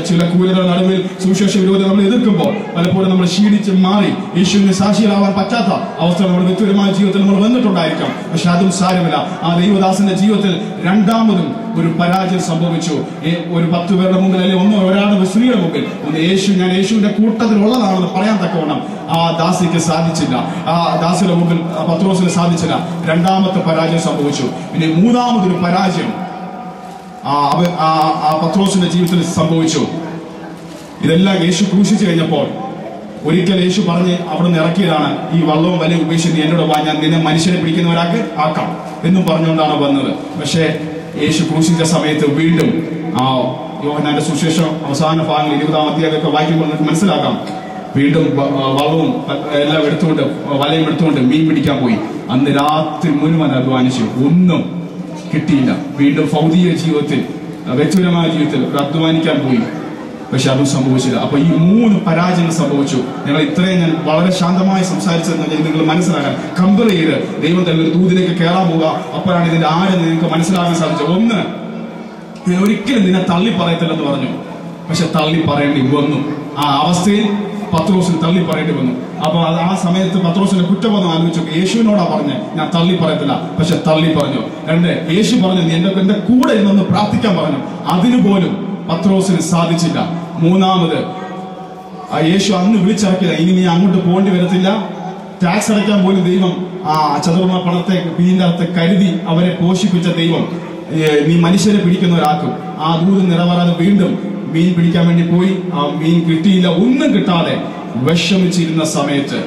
ചില കൂലികളുടെ നടുവിൽ സുവിശേഷ വിരോധം നമ്മൾ എതിർക്കുമ്പോൾ പലപ്പോഴും നമ്മൾ ക്ഷീണിച്ച് മാറി യേശുവിന് സാക്ഷികളാവാൻ പറ്റാത്ത അവസ്ഥ നമ്മുടെ വ്യക്തിപരമായ ജീവിതത്തിൽ നമ്മൾ വന്നിട്ടുണ്ടായിരിക്കാം. പക്ഷെ അതും സാരമില്ല. ആ ദൈവദാസന്റെ ജീവിതത്തിൽ 2-ാമതും ഒരു പരാജയം സംഭവിച്ചു. ഒരു 10 പേരുടെ മുമ്പിൽ അല്ലെങ്കിൽ ഒരാളുടെ സ്ത്രീയുടെ മുമ്പിൽ ഞാൻ യേശുവിന്റെ കൂട്ടത്തിലുള്ളതാണെന്ന് പറയാൻ തക്കവണ്ണം ആ ദാസിക്ക് സാധിച്ചില്ല. ആ ദാസിയുടെ മുമ്പിൽ പത്രോസിന് സാധിച്ചില്ല. 2-ാമത്തെ പരാജയം സംഭവിച്ചു. പിന്നെ 3-ാമതൊരു പരാജയം ആ പത്രോസിന്റെ ജീവിതത്തിൽ സംഭവിച്ചു. ഇതെല്ലാം യേശു ക്രൂശിച്ചു കഴിഞ്ഞപ്പോൾ ഒരിക്കൽ യേശു പറഞ്ഞ് അവിടെ നിന്ന് ഇറക്കിയതാണ്, ഈ വള്ളവും വലയും ഉപേക്ഷിച്ച് എന്നോട് വാ, ഞാൻ നിന്നെ മനുഷ്യരെ പിടിക്കുന്നവരാക്കി ആക്കാം എന്നും പറഞ്ഞുകൊണ്ടാണ് വന്നത്. പക്ഷേ യേശു ക്രൂശിച്ച സമയത്ത് വീണ്ടും ആ യോഹന്നാന്റെ സുവിശേഷം അവസാന ഭാഗങ്ങൾ 20-ാം അധ്യായമൊക്കെ വായിക്കുമ്പോൾ നമുക്ക് മനസ്സിലാക്കാം. വീണ്ടും വള്ളവും എല്ലാം എടുത്തുകൊണ്ട് വലയും എടുത്തുകൊണ്ട് മീൻ പിടിക്കാൻ പോയി. അന്ന് രാത്രി മുഴുവൻ അധ്വാനിച്ചു, ഒന്നും കിട്ടിയില്ല. വീണ്ടും ഭൗതിക ജീവിതത്തിൽ വ്യക്തിപരമായ ജീവിതത്തിൽ അധ്വാനിക്കാൻ പോയി. പക്ഷെ അതും സംഭവിച്ചില്ല. അപ്പൊ ഈ 3 പരാജയങ്ങൾ സംഭവിച്ചു. ഞങ്ങൾ ഇത്രയും ഞാൻ വളരെ ശാന്തമായി സംസാരിച്ചതെന്ന് നിങ്ങൾ മനസ്സിലാക്കാൻ, കമ്പയർ ചെയ്ത് ദൈവം തന്നെ ഒരു ദൂതിലേക്ക് കയറാൻ പോവുക. അപ്പോഴാണ് ഇതിന്റെ ആഴം നിങ്ങൾക്ക് മനസ്സിലാക്കാൻ സാധിച്ചത്. ഒന്ന്, ഞാൻ ഒരിക്കലും നിന്നെ തള്ളി പറയത്തില്ലെന്ന് പറഞ്ഞു, പക്ഷെ തള്ളി പറയേണ്ടി വന്നു. ആ അവസ്ഥയിൽ പത്രോസിന് തള്ളി പറയേണ്ടി വന്നു. അപ്പൊ ആ സമയത്ത് പത്രോസിന്റെ കുറ്റബോധം ആലോചിച്ചു. യേശുവിനോടാ പറഞ്ഞ് ഞാൻ തള്ളി പറയത്തില്ല, പക്ഷെ തള്ളി പറഞ്ഞു. 2, യേശു പറഞ്ഞു നീ എന്റെ കൂടെ ഇരുന്നൊന്ന് പ്രാർത്ഥിക്കാൻ പറഞ്ഞു. അതിനുപോലും പത്രോസിന് സാധിച്ചില്ല. 3, ആ യേശു അന്ന് വിളിച്ചിറക്കിയതാ, ഇനി നീ അങ്ങോട്ട് പോകേണ്ടി വരത്തില്ല. ടാക്സ് അടയ്ക്കാൻ പോലും ദൈവം ആ ചതുർമ പണത്തെ വീടിന്റെ അകത്ത് കരുതി അവരെ പോഷിപ്പിച്ച ദൈവം നീ മനുഷ്യരെ പിടിക്കുന്നവരാക്കും. ആ ദൂത് നിറവേറാതെ വീണ്ടും മീൻ പിടിക്കാൻ വേണ്ടി പോയി. ആ മീൻ കിട്ടിയില്ല. ഒന്നും കിട്ടാതെ വിഷമിച്ചിരുന്ന സമയത്ത്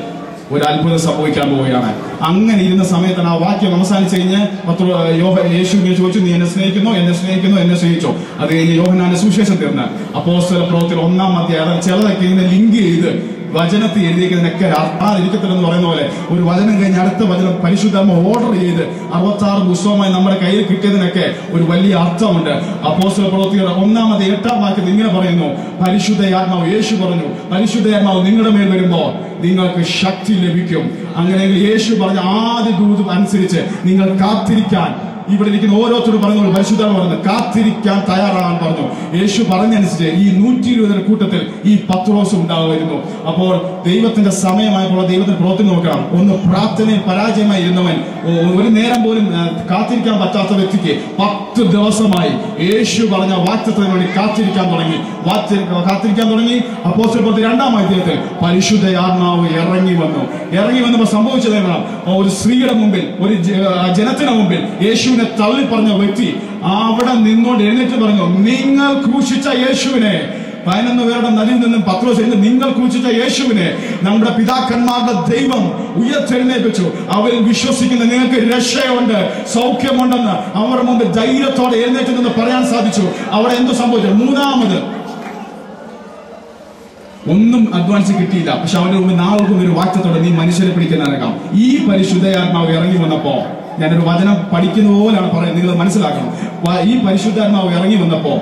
ഒരു അത്ഭുതം സംഭവിക്കാൻ പോവുകയാണ്. അങ്ങനെ ഇരുന്ന സമയത്താണ് ആ വാക്യം അവസാനിച്ച് കഴിഞ്ഞ് യേശു ചോദിച്ചു നീ എന്നെ സ്നേഹിക്കുന്നു, എന്നെ സ്നേഹിക്കുന്നു, എന്നെ സ്നേഹിച്ചോ. അത് കഴിഞ്ഞ് യോഹന്നാന്റെ സുവിശേഷം തീർന്ന് അപ്പോസ്തല പ്രവൃത്തിയിൽ 1-ാം അധ്യായം ചിലതൊക്കെ ഇങ്ങനെ ലിങ്ക് ചെയ്ത് വചനത്തിൽ എഴുതിയിരിക്കുന്നതിനൊക്കെ അർത്ഥാതിരിക്കത്തില്ലെന്ന് പറയുന്ന പോലെ ഒരു വചനം കഴിഞ്ഞ് അടുത്ത വചനം പരിശുദ്ധാത്മ ഓർഡർ ചെയ്ത് 66 പുസ്തകമായി നമ്മുടെ കയ്യിൽ കിട്ടിയതിനൊക്കെ ഒരു വലിയ അർത്ഥമുണ്ട്. അപ്പോസ്തല പ്രവൃത്തിയുടെ 1-ാം അധ്യായം 8-ാം വാക്യത്തിൽ ഇങ്ങനെ പറയുന്നു, പരിശുദ്ധയാത്മാവ്, യേശു പറഞ്ഞു പരിശുദ്ധയാത്മാവ് നിങ്ങളുടെ മേൽ വരുമ്പോൾ നിങ്ങൾക്ക് ശക്തി ലഭിക്കും. അങ്ങനെയെങ്കിൽ യേശു പറഞ്ഞ ആദ്യ ദൂത് അനുസരിച്ച് നിങ്ങൾ കാത്തിരിക്കാൻ, ഇവിടെ ഇരിക്കുന്ന ഓരോരുത്തരും പറഞ്ഞു, പരിശുദ്ധാത്മാവ് പറഞ്ഞു കാത്തിരിക്കാൻ തയ്യാറാകാൻ പറഞ്ഞു. യേശു പറഞ്ഞനുസരിച്ച് ഈ 120 കൂട്ടത്തിൽ ഈ പത്രോസ് ഉണ്ടാകുമായിരുന്നു. അപ്പോൾ ദൈവത്തിന്റെ സമയമായപ്പോൾ ദൈവത്തിന്റെ പ്രവൃത്തി നോക്കണം. ഒന്ന്, പ്രാർത്ഥനയിൽ പരാജയമായി ഇരുന്നവൻ, ഒരു നേരം പോലും കാത്തിരിക്കാൻ പറ്റാത്ത വ്യക്തിക്ക് 10 ദിവസമായി യേശു പറഞ്ഞ വാക്തത്വത്തിന് വേണ്ടി കാത്തിരിക്കാൻ തുടങ്ങി. അപ്പോസ്തല പ്രവൃത്തി 2-ാം അധ്യായത്തിൽ പരിശുദ്ധയാത്മാവ് ഇറങ്ങി വന്നപ്പോൾ സംഭവിച്ചത് ഒരു സ്ത്രീയുടെ മുമ്പിൽ, ഒരു ജനത്തിന് മുമ്പിൽ യേശുവിനെ തള്ളി പറഞ്ഞ വ്യക്തി അവിടെ നിന്നുകൊണ്ട് എഴുന്നേറ്റ് പറഞ്ഞു, നിങ്ങൾ ക്രൂശിച്ച യേശുവിനെ, 11 പേരുടെ നദിയിൽ നിന്നും പത്രോസ് നിങ്ങൾ ക്രൂശിച്ച യേശുവിനെ നമ്മുടെ പിതാക്കന്മാരുടെ ദൈവം ഉയർത്തെഴുന്നേൽപ്പിച്ചു. അവരിൽ വിശ്വസിക്കുന്ന നിങ്ങൾക്ക് രക്ഷയുണ്ട്, സൗഖ്യമുണ്ടെന്ന് അവരുടെ മുമ്പ് ധൈര്യത്തോടെ എഴുന്നേറ്റ് നിന്ന് പറയാൻ സാധിച്ചു. അവിടെ എന്ത് സംഭവിച്ചു? 3-ാമത് ഒന്നും അഡ്വാൻസ് കിട്ടിയില്ല. പക്ഷെ അവന്റെ മുമ്പ് നാളും ഒരു വാക്യത്തോടെ നീ മനുഷ്യരെ പിടിക്കുന്നതിനേക്കാം. ഈ പരിശുദ്ധയാത്മാവ് ഇറങ്ങി വന്നപ്പോ, ഞാനൊരു വചനം പഠിക്കുന്ന പോലെയാണ് പറയുന്നത്, നിങ്ങൾ മനസ്സിലാക്കണം. ഈ പരിശുദ്ധാത്മാവ് ഇറങ്ങി വന്നപ്പോ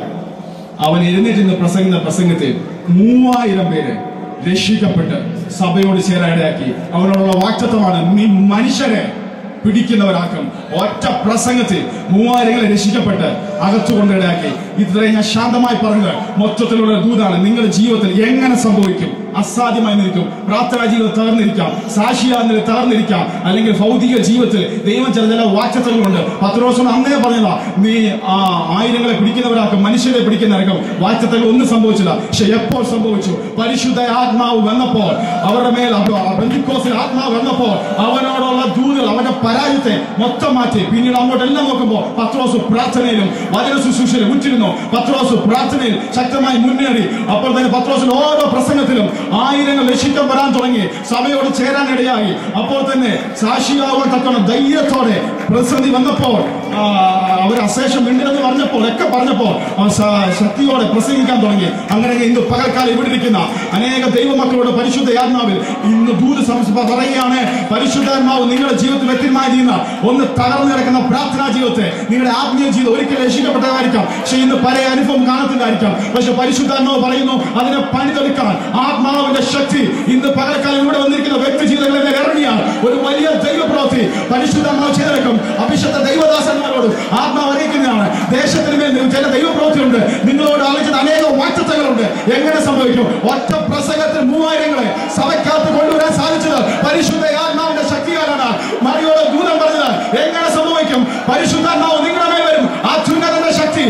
അവൻ എഴുന്നേറ്റ് നിന്ന് പ്രസംഗത്തിൽ 3000 പേര് രക്ഷിക്കപ്പെട്ട് സഭയോട് ചേരാനിടയാക്കി. അവരോടുള്ള വാക്തത്വമാണ് നീ മനുഷ്യരെ പിടിക്കുന്നവരാക്കും. ഒറ്റ പ്രസംഗത്തിൽ 3000 രക്ഷിക്കപ്പെട്ട് അകത്തുകൊണ്ടിടയാക്കി. ഇത്രയും ഞാൻ ശാന്തമായി പറഞ്ഞത് മൊത്തത്തിലുള്ള ദൂതാണ്. നിങ്ങളുടെ ജീവിതത്തിൽ എങ്ങനെ സംഭവിക്കും? അസാധ്യമായി നിൽക്കും. പ്രാർത്ഥനാ ജീവിതം തകർന്നിരിക്കാം, സാക്ഷിയാകുന്നതിൽ തകർന്നിരിക്കാം, അല്ലെങ്കിൽ ഭൗതിക ജീവിതത്തിൽ ദൈവം ചില വാക്തത്വങ്ങളുണ്ട്. പത്രോസ് അന്നേ പറഞ്ഞതാ, നീ 1000 പിടിക്കുന്നവരാക്കും, മനുഷ്യരെ പിടിക്കുന്നവരാക്കും. വാക്തത്വങ്ങൾ ഒന്നും സംഭവിച്ചില്ല. പക്ഷെ എപ്പോൾ സംഭവിച്ചു? പരിശുദ്ധ ആത്മാവ് വന്നപ്പോൾ, അവരുടെ മേൽ പെന്തിക്കോസ്തിൽ ആത്മാവ് വന്നപ്പോൾ അവനോടുള്ള ദൂതൽ അവന്റെ പരാജയത്തെ മൊത്തം മാറ്റി. പിന്നീട് അങ്ങോട്ടെല്ലാം നോക്കുമ്പോൾ പത്രോസ് പ്രാർത്ഥനയിലും വചന ശുശ്രൂഷയിലും ഉറ്റിരുന്നു. പത്രോസ് പ്രാർത്ഥനയിൽ ശക്തമായി മുന്നേറി. അപ്പോൾ തന്നെ പത്രോസിന്റെ ഓരോ പ്രസംഗത്തിലും 1000 രക്ഷിക്കപ്പെടാൻ തുടങ്ങി, സഭയോട് ചേരാനിടയായി. അപ്പോൾ തന്നെ സാക്ഷിയാവാൻ തക്കണം ധൈര്യത്തോടെ പ്രതിസന്ധി വന്നപ്പോൾ അവർ അശേഷം മിണ്ടിലെന്ന് പറഞ്ഞപ്പോൾ ശക്തിയോടെ പ്രസംഗിക്കാൻ തുടങ്ങി. അങ്ങനെ ഇന്ന് പകൽക്കാലം ഇവിടെ ഇരിക്കുന്ന അനേക ദൈവമക്കളുടെ പരിശുദ്ധ ആത്മാവിൽ ഇന്ന് ദൂത് പറയുകയാണ്, പരിശുദ്ധാത്മാവ് നിങ്ങളുടെ ജീവിതത്തിൽ വ്യക്തമായി ചെയ്യുന്ന ഒന്ന് തകർന്നു കിടക്കുന്ന പ്രാർത്ഥനാ ജീവിതത്തെ, നിങ്ങളുടെ ആത്മീയ ജീവിതം ഒരിക്കലും രക്ഷിക്കപ്പെട്ടതായിരിക്കാം, പക്ഷെ ഇന്ന് പല അനുഭവം കാണത്തില്ലായിരിക്കാം. പക്ഷെ പരിശുദ്ധാത്മാവ് പറയുന്നു അതിനെ പണിതെടുക്കാൻ ആത്മാവിന്റെ ശക്തി ഇന്ന് പകൽക്കാലം ഇവിടെ വന്നിരിക്കുന്ന വ്യക്തി ജീവിതങ്ങളിൽ ഇറങ്ങിയാൽ ഒരു വലിയ ദൈവപ്രവൃത്തി പരിശുദ്ധാത്മാവ് ചെയ്തെടുക്കും. അഭിഷക്ത ദൈവദാസന്മാരോടും ആത്മാവ് അറിയിക്കുന്നതാണ്. ദേശത്തിന് മേൽ ചില ദൈവപ്രവൃത്തിയുണ്ട്. നിങ്ങളോട് ആലോചിച്ച അനേക വാക്തത്വങ്ങളുണ്ട്. എങ്ങനെ സംഭവിക്കും? ഒറ്റ പ്രസംഗത്തിൽ 3000 സഭയ്ക്കകത്ത് കൊണ്ടുവരാൻ സാധിച്ചത് പരിശുദ്ധ ആത്മാവിന്റെ ശക്തിയാലാണ്. മറിയോട് ദൂതം പറഞ്ഞത് എങ്ങനെ സംഭവിക്കും? പരിശുദ്ധാത്മാവ് നിങ്ങളുടെ മേൽ വരും. അത്യുന്നതന്റെ ശക്തി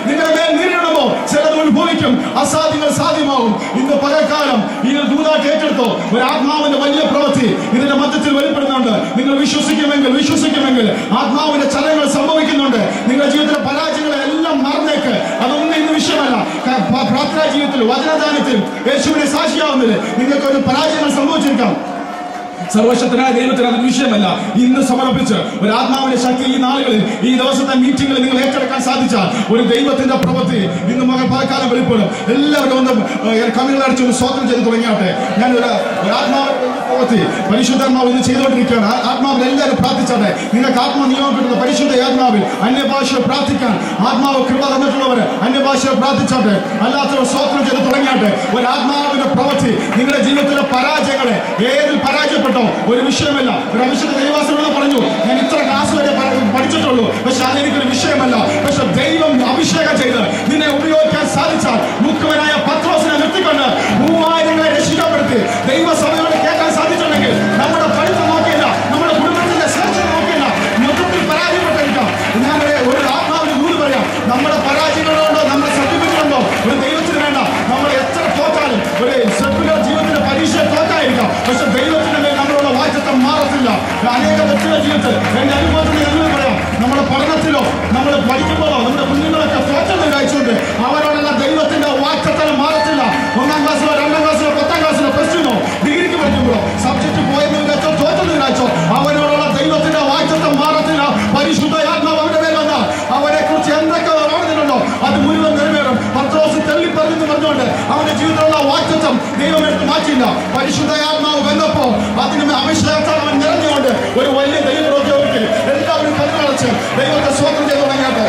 നിങ്ങളുടെ മേൽ നേരിടുമ്പോ ചിലത് ഉത്ഭവിക്കും, അസാധ്യങ്ങൾ സാധ്യമാവും. ഇന്ന് പകൽക്കാലം ഈ ദൂതാട്ട് ഏറ്റെടുത്തോ ഒരു ആത്മാവിന്റെ വലിയ പ്രവൃത്തി ഇതിന്റെ മധ്യത്തിൽ വെളിപ്പെടുന്നുണ്ട്. നിങ്ങൾ വിശ്വസിക്കുമെങ്കിൽ ആത്മാവിന്റെ ചലനങ്ങൾ സംഭവിക്കുന്നുണ്ട്. നിങ്ങളുടെ ജീവിതത്തിലെ പരാജയങ്ങളെ എല്ലാം മറന്നേക്ക്. അതൊന്നും ഇന്ന് വിഷയമല്ല. പ്രാർത്ഥനാ ജീവിതത്തിൽ, വചനദാനത്തിൽ, യേശുവിനെ സാക്ഷിയാവുന്നതിൽ നിങ്ങൾക്കൊരു പരാജയങ്ങൾ സംഭവിച്ചിരിക്കാം. സർവശക്തനായ ദൈവത്തിന് അത് വിഷയമല്ല. ഇന്ന് സമർപ്പിച്ച് ഒരു ആത്മാവിന്റെ ശക്തി ഈ നാളുകളിൽ, ഈ ദിവസത്തെ മീറ്റിംഗിൽ നിങ്ങൾ ഏറ്റെടുക്കാൻ സാധിച്ചാൽ ഒരു ദൈവത്തിന്റെ പ്രവൃത്തി ഇന്ന് പലകാലം വെളിപ്പെടും. എല്ലാവരും ഒന്ന് കമ്മികൾ അടിച്ചൊന്ന് സ്വന്തം ചെയ്ത് തുടങ്ങിയാട്ടെ. ഞാൻ ഒരു ആത്മാവ് പരിശുദ്ധാത്മാവ് ഇന്ന് ചെയ്തുകൊണ്ടിരിക്കുകയാണ്. ആത്മാവിൽ എല്ലാവരും പ്രാർത്ഥിച്ചാട്ടെ. നിങ്ങൾക്ക് ആത്മനിയമം കിട്ടുന്ന പരിശുദ്ധ ആത്മാവിൽ അന്യഭാഷ പ്രാർത്ഥിക്കാൻ ആത്മാവ് കൃപ തന്നിട്ടുള്ളവർ അന്യഭാഷ പ്രാർത്ഥിച്ചാട്ടെ. അല്ലാത്തവർ സ്വോത്രം ചെയ്ത് തുടങ്ങിയാട്ടെ. ഒരു ആത്മാവിന്റെ പ്രവൃത്തി നിങ്ങളുടെ ജീവിതത്തിലെ പരാജയങ്ങളെ ഏതിൽ പരാജയപ്പെട്ടോ ഒരു വിഷയമല്ല. ഒരു അവിശുദ്ധ ദൈവാസനോട് പറഞ്ഞു, ഞാൻ ഇത്ര ക്ലാസ് വരെ പഠിച്ചിട്ടുള്ളൂ, പക്ഷെ അതെനിക്കൊരു വിഷയമല്ല. പക്ഷെ ദൈവം അഭിഷേകം ചെയ്ത് നിന്നെ ഉപയോഗിക്കാൻ സാധിച്ചാൽ മുഖ്യവനായ പത്രോസിനെ നിർത്തിക്കൊണ്ട് 3000 രക്ഷിക്കപ്പെടുത്തി ദൈവസഭയോട് കേൾക്കാൻ സാധിച്ചിട്ടുണ്ടെങ്കിൽ നമ്മുടെ പഠിത്തം നോക്കിയില്ല, നമ്മുടെ കുടുംബത്തിന്റെ ശ്രദ്ധ നോക്കിയില്ല, മൊത്തത്തിൽ പരാജയപ്പെട്ടിരിക്കാം. ഞാൻ ഒരു ആത്മാവിന് കൂടി പറയാം, നമ്മുടെ പരാജയങ്ങളുണ്ടോ, നമ്മുടെ സർട്ടിഫിക്കറ്റ് ഉണ്ടോ, ഒരു ദൈവത്തിന് വേണ്ട. നമ്മൾ എത്ര തോറ്റാലും ഒരു സെക്കുലർ ജീവിതത്തിന്റെ പരീക്ഷ തോറ്റായിരിക്കാം, പക്ഷെ ദൈവത്തിന്റെ മേൽ നമ്മളുള്ള വാഴ്ചത്വം മാറത്തില്ല. അനേക വ്യക്തികളുടെ ജീവിതത്തിൽ എന്റെ അനുഭവത്തിൽ എന്ന് പറയാം, നമ്മുടെ പഠനത്തിലോ നമ്മൾ പഠിക്കുമ്പോഴോ നമ്മുടെ കുഞ്ഞുങ്ങളൊക്കെ തോറ്റം കഴിച്ചുകൊണ്ട് അവരോടുള്ള ദൈവത്തിന്റെ വാഴ്ചത്വം മാറത്തില്ല. 1ാം ക്ലാസ്സിലോ 2ാം ക്ലാസ്സിലോ 10ാം ക്ലാസ്സിലോ +2 ഡിഗ്രിക്ക് പഠിക്കുമ്പോഴോ സബ്ജക്ട് പോയെന്ന് വെച്ചോ തോറ്റെന്ന് കഴിച്ചോ അവരോടുള്ള ദൈവത്തിന്റെ വാഴ്ചത്വം മാറത്തില്ല. പരിശുദ്ധ ആത്മാവ് അവന്റെ മേൽ വന്നാൽ അവരെ കുറിച്ച് എന്തൊക്കെ ഓർമ്മയുണ്ടോ അത് മുഴുവൻ നിറവേറും. പത്രോസ് തെള്ളിപ്പറഞ്ഞെന്ന് പറഞ്ഞുകൊണ്ട് അവന്റെ ജീവിതത്തിലുള്ള വാഴ്ചത്വം ദൈവം എടുത്ത് മാറ്റിയില്ല. പരിശുദ്ധ ആത്മാവ് വന്നപ്പോ അതിന് അഭിഷേകത്താൽ അവൻ നിറഞ്ഞുകൊണ്ട് ഒരു വലിയ ദൈവപ്രവൃത്തി എല്ലാവരും കണ്ണടച്ച് ദൈവത്തെ സ്വന്തം ചെയ്ത് തുടങ്ങിയാട്ടെ.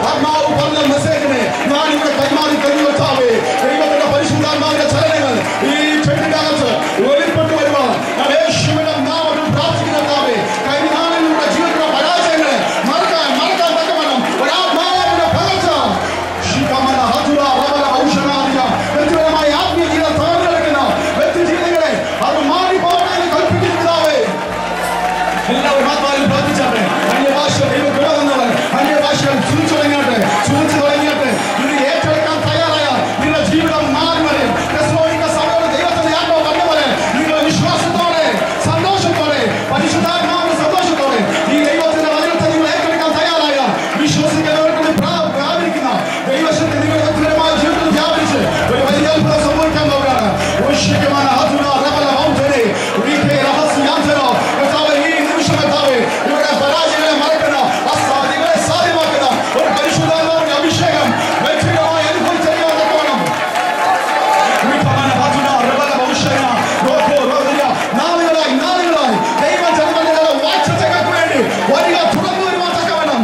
ആത്മാവ് പറഞ്ഞ മെസ്സേജിനെ ഞാൻ ഇവിടെ കൈമാറി കഴിഞ്ഞാവേ. ദൈവത്തിന്റെ പരിശുദ്ധാത്മാവിന്റെ ചലനങ്ങൾ ഈ ചെടിക്കകത്ത് വെളിപ്പെട്ടു വരുവാൻ യേശുവിന്റെ നാമത്തിൽ പ്രാർത്ഥിക്കുന്നതാവേ. കഴിഞ്ഞ നാളുകളുടെ ജീവിതത്തിലെ പരാജയങ്ങളെ മറക്കാൻ തക്കവണ്ണം ഒരാത്മാവിന്റെ പകർച്ച വ്യക്തിപരമായ ആത്മീയ ജീവിതം തകർന്നെടുക്കുന്ന വ്യക്തി ജീവിതങ്ങളെ അത് മാറിപ്പോകട്ടെ എന്ന് കൽപ്പിക്കുന്നതാവേ. എല്ലാവരും ആത്മാവിൽ പ്രാർത്ഥിച്ചാട്ടെ. അന്യഭാഷ ദൈവം കൃപ തന്നവൻ അന്യഭാഷകൾ ചുരിച്ചു തുടങ്ങിയാട്ടെ. ഇത് ഏറ്റെടുക്കാൻ തയ്യാറായാൽ നിങ്ങളുടെ ജീവിതം മാറി വരും. സഭയുടെ ദൈവത്തിന്റെ ആത്മാവ് പറഞ്ഞ പോലെ നിങ്ങൾ വിശ്വാസത്തോടെ സന്തോഷത്തോടെ പരിശുദ്ധാത്മാവിന്റെ സന്തോഷത്തോടെ ഈ ദൈവത്തിന്റെ വചനത്തെ നിങ്ങൾ ഏറ്റെടുക്കാൻ തയ്യാറായാൽ വിശ്വസിക്കുന്നവർക്ക് വ്യാപരിക്കുന്ന ദൈവശക്തി നിങ്ങളുടെ വ്യക്തിപരമായ ജീവിതത്തിൽ വ്യാപരിച്ച് ഒരു വലിയ അത്ഭുതം സംഭവിക്കാൻ പോവുകയാണ്. ഈ നിമിഷം ഇവിടെ പരാജയങ്ങളെ മറക്കുന്ന അസാധ്യങ്ങളെ സാധ്യമാക്കുന്ന ഒരു പരിശുദ്ധാത്മാവിന്റെ അഭിഷേകം വ്യക്തിപരമായി അനുഭവിച്ചറിയാൻ തക്കവണ്ണം നാളുകളായി ദൈവം ജനങ്ങളുടെ വാഴ്ചകൾക്ക് വേണ്ടി വരിക തുടർന്നു വരുവാൻ തക്കവണ്ണം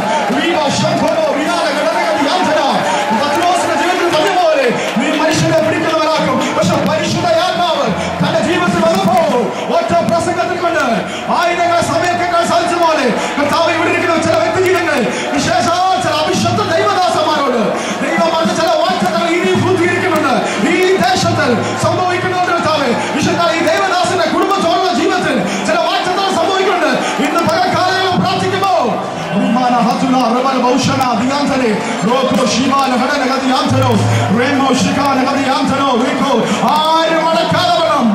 പത്രോസിന്റെ ജീവിതത്തിൽ പറഞ്ഞ പോലെ നീ മനുഷ്യനെ പിടിക്കുന്നവരാക്കും. പക്ഷെ പരിശുദ്ധ ആത്മാവ് തന്റെ ജീവിതത്തിൽ വന്നപ്പോ ഒറ്റ പ്രസംഗത്തിൽ കൊണ്ട് ആയിരങ്ങളെ സമയത്തേക്കാൾ സാധിച്ച പോലെ കർത്താവ് ഇവിടെ ഇരിക്കുന്ന ചില വ്യക്തി ജീവിതങ്ങളിൽ വിശേഷാൽ ചില അഭിഷക്ത ദൈവദാസന്മാരോട് ദൈവം പറഞ്ഞ ചില വാഴ്ചകൾ ഇനി പൂർത്തീകരിക്കുന്നുണ്ട്. ഈ ദേശത്തിൽ സംഭവിക്കുന്നുണ്ട് കർത്താവ്. വിശേഷാൽ ഈ ദൈവദാസന്റെ കുടുംബത്തോടുള്ള ജീവിതത്തിൽ ചില വാഴ്ചകൾ സംഭവിക്കുന്നുണ്ട്. ഇന്ന് പകൽക്കാലം പ്രാർത്ഥിക്കുമ്പോ ആരും അടക്കാതെ വേണം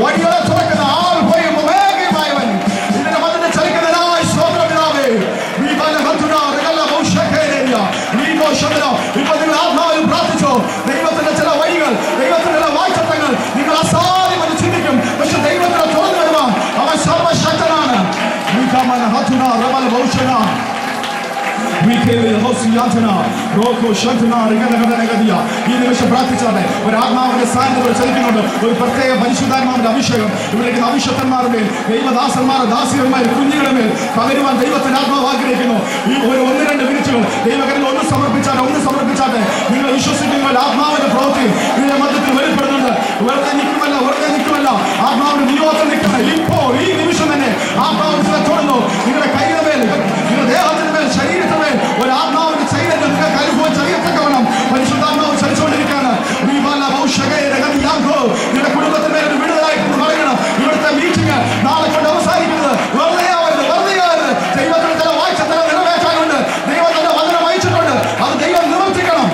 വഴികളെ തുറക്കുന്ന ആൾ പോയി ഉപയോഗമായവൻ ഇതിന്റെ മതത്തെ ചലിക്കുന്നതിനായി സ്വതന്ത്രമിതാവേ. ഇപ്പൊ നിങ്ങൾ ആത്മാവിൽ പ്രാർത്ഥിച്ചോ. ദൈവത്തിന്റെ ചില വഴികൾ ദൈവത്തിന്റെ ചില വാഴ്ചത്തങ്ങൾ നിങ്ങൾ അസാധ്യമെന്ന് ചിന്തിക്കും. പക്ഷെ ദൈവത്തിന് തുറന്നു വരുവാൻ അവൻ സർവശക്തനാണ്. ഈ നിമിഷം പ്രാർത്ഥിച്ചാട്ടെ. ഒരു ആത്മാവിന്റെ സാന്നിധ്യം ചലിക്കുന്നുണ്ട്. ഒരു പ്രത്യേക പരിശുദ്ധാത്മാവിന്റെ അഭിഷേകം ഇവിടേക്ക് അഭിഷക്തന്മാരുടെ മേൽ ദൈവദാസന്മാരുടെ ദാസികളുടെ കുഞ്ഞുങ്ങളുടെ മേൽ പകരുവാൻ ദൈവത്തിന്റെ ആത്മാവ് ആഗ്രഹിക്കുന്നു. ഈ ഒരു 1-2 മിനിറ്റുകൾ ദൈവകരങ്ങൾ ഒന്ന് സമർപ്പിച്ചാട്ടെ. നിങ്ങൾ വിശ്വസിക്കുന്ന ആത്മാവിന്റെ പ്രവൃത്തി ഇതിന്റെ മധ്യത്തിൽ വെളിപ്പെടുന്നുണ്ട്. വെറുതെ നിൽക്കുമല്ല ആത്മാവിന്റെ നിയോഗത്തിൽ നിൽക്കുന്ന ഇപ്പോൾ ഈ നിമിഷം തന്നെ ആത്മാവിനെ തുടർന്നു. നിങ്ങളുടെ കൈയുടെ മേൽ നിങ്ങളുടെ ദേഹത്തിന് മേൽ ശരീരത്തിന് മേൽ ഒരു ആത്മാവിന്റെ ചൈതന്യം നിങ്ങൾക്ക് അനുഭവിച്ചറിയത്തക്കവണ്ണം പരിശുദ്ധാത്മാവ് ചലിച്ചുകൊണ്ടിരിക്കുകയാണ്. നിങ്ങളുടെ കുടുംബത്തിന് മേൽ ഒരു വിടുതലായിട്ട് പറയണം. ഇവിടുത്തെ മീറ്റിംഗ് നാളെ കൊണ്ട് അവസാനിക്കുന്നത് വെറുതെ ആവരുത്. ദൈവത്തിന് ചില വാഴ്ചത്തല നിറവേറ്റാനുണ്ട്. ദൈവത്തിന്റെ വചനം അയച്ചിട്ടുണ്ട്. അത് ദൈവം നിവർത്തിക്കണം.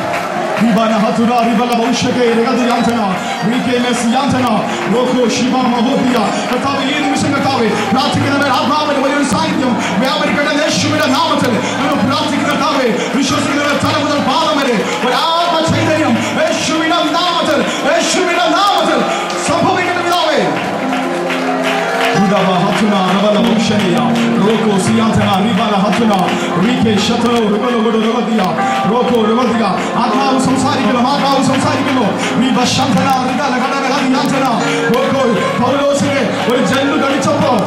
ഈ നിമിഷം കർത്താവേ പ്രാർത്ഥിക്കുന്നവർ ആത്മാവിന്റെ വലിയൊരു സാന്നിധ്യം വ്യാപരിക്കേണ്ട യേശുവിന്റെ നാമത്തിൽ പ്രാർത്ഥിക്കുന്ന കർത്താവേ. വിശ്വസിക്കുന്നവർ തല മുതൽ പാദം വരെ ഒരു ആത്മ ചൈതന്യം യേശുവിന്റെ നാമത്തിൽ സംഭവിക്കുന്ന പിതാവേ. Shania, Roko, Siantana, Ribala Hatuna, Rike, Shatano, Roko, Rodia, Roko, Rodia, Atma, Samsarikano, Mata, Samsarikano, Riba Shantana, Rigala, Yantana, Roko, Paulose, or General Garichapol,